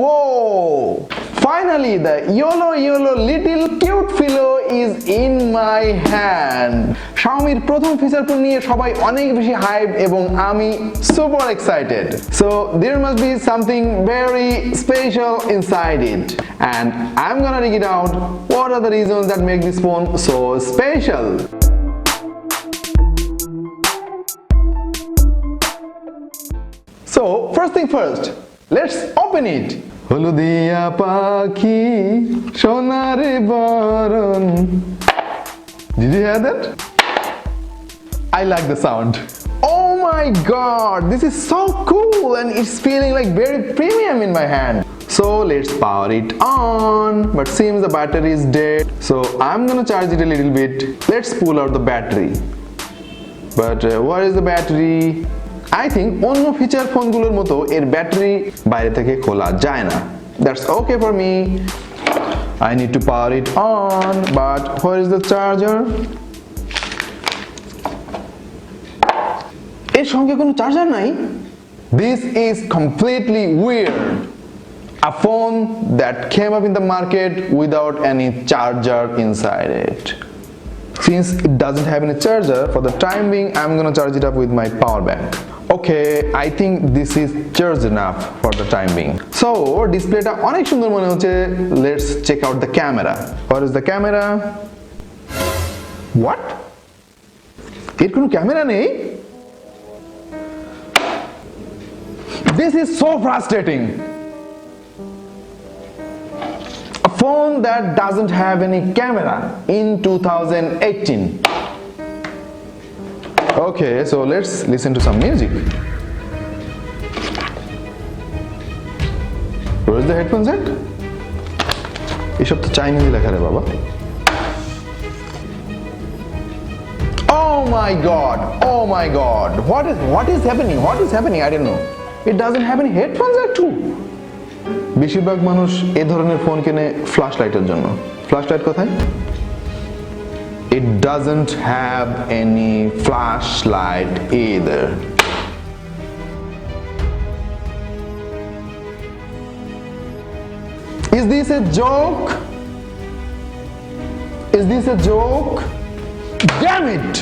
whoa! Finally, the YOLO little cute pillow is in my hand. Xiaomi প্রথম feature phone নিয়ে সবাই অনেক বেশি হাইপ এবং আমি super excited. So there must be something very special inside it, and I'm gonna dig it out. What are the reasons that make this phone so special? So first thing first, let's open it. Haludia পাখি সোনারে বরণ. Did you hear that? I like the sound. Oh my god, this is so cool and it's feeling like very premium in my hand. So let's power it on, but seems the battery is dead. So I'm gonna charge it a little bit. Let's pull out the battery. But where is the battery? I think অন্য feature ফোনগুলোর মতো এর battery বাইরে থেকে খোলা যায় না. That's okay for me. I need to power it on, but where is the charger? এর সঙ্গে কোনো চার্জার নাই? This is completely weird. A phone that came up in the market without any charger inside it. Since it doesn't have any charger, for the time being I'm gonna charge it up with my power bank. Okay, I think this is charged enough for the time being. So ডিসপ্লেটা অনেক সুন্দর মনে হচ্ছে. Let's check out the camera. What is the camera? What? এর কোনো camera নেই? This is so frustrating. A phone that doesn't have any camera in 2018. Okay, so let's listen to some music. Where is the headphone jack? এসব তো Chinese লেখা রে বাবা. Oh my god, oh my god, what is happening? I don't know. It doesn't have any headphone jack too. বেশিরভাগ মানুষ এই ধরনের phone কেনে ফ্ল্যাশ লাইটের জন্য. ফ্ল্যাশ লাইট কোথায়? It doesn't have any flashlight either. Is this a joke? Is this a joke? Damn it!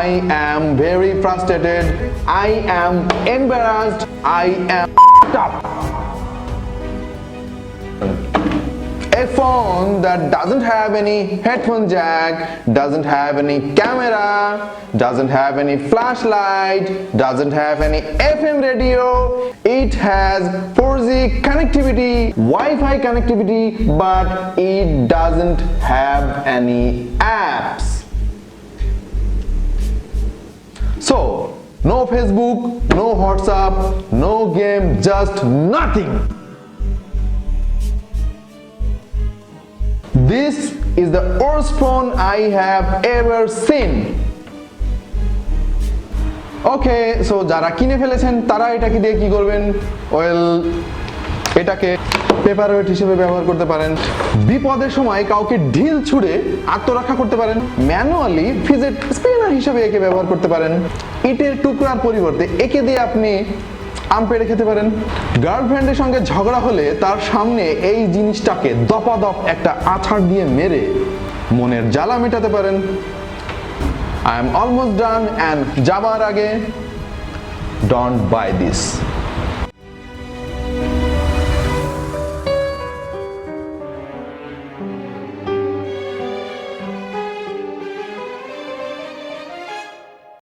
I am very frustrated. I am embarrassed. I am up. A phone that doesn't have any headphone jack, doesn't have any camera, doesn't have any flashlight, doesn't have any FM radio. It has 4G connectivity, Wi-Fi connectivity, but it doesn't have any apps. So, no Facebook, no WhatsApp, no game, just nothing. This is the worst phone I have ever seen. Okay, so যারা কিনে ফেলেছেন তারা এটাকে দিয়ে কি করবেন? Well, এটাকে পেপারওয়েট হিসেবে ব্যবহার করতে পারেন. বিপদের সময় কাউকে ঢিল ছুঁড়ে আত্মরক্ষা করতে পারেন. ম্যানুয়ালি ফিজেট স্পিনার হিসেবে একে ব্যবহার করতে পারেন. ইটের টুকরার পরিবর্তে একে দিয়ে আপনি আম পেড়ে খেতে পারেন. গার্লফ্রেন্ডের সঙ্গে ঝগড়া হলে তার সামনে এই জিনিসটাকে দপাদপ একটা আছাড় দিয়ে মেরে মনের জ্বালা মেটাতে পারেন. I am almost done and যাবার আগে don't buy this.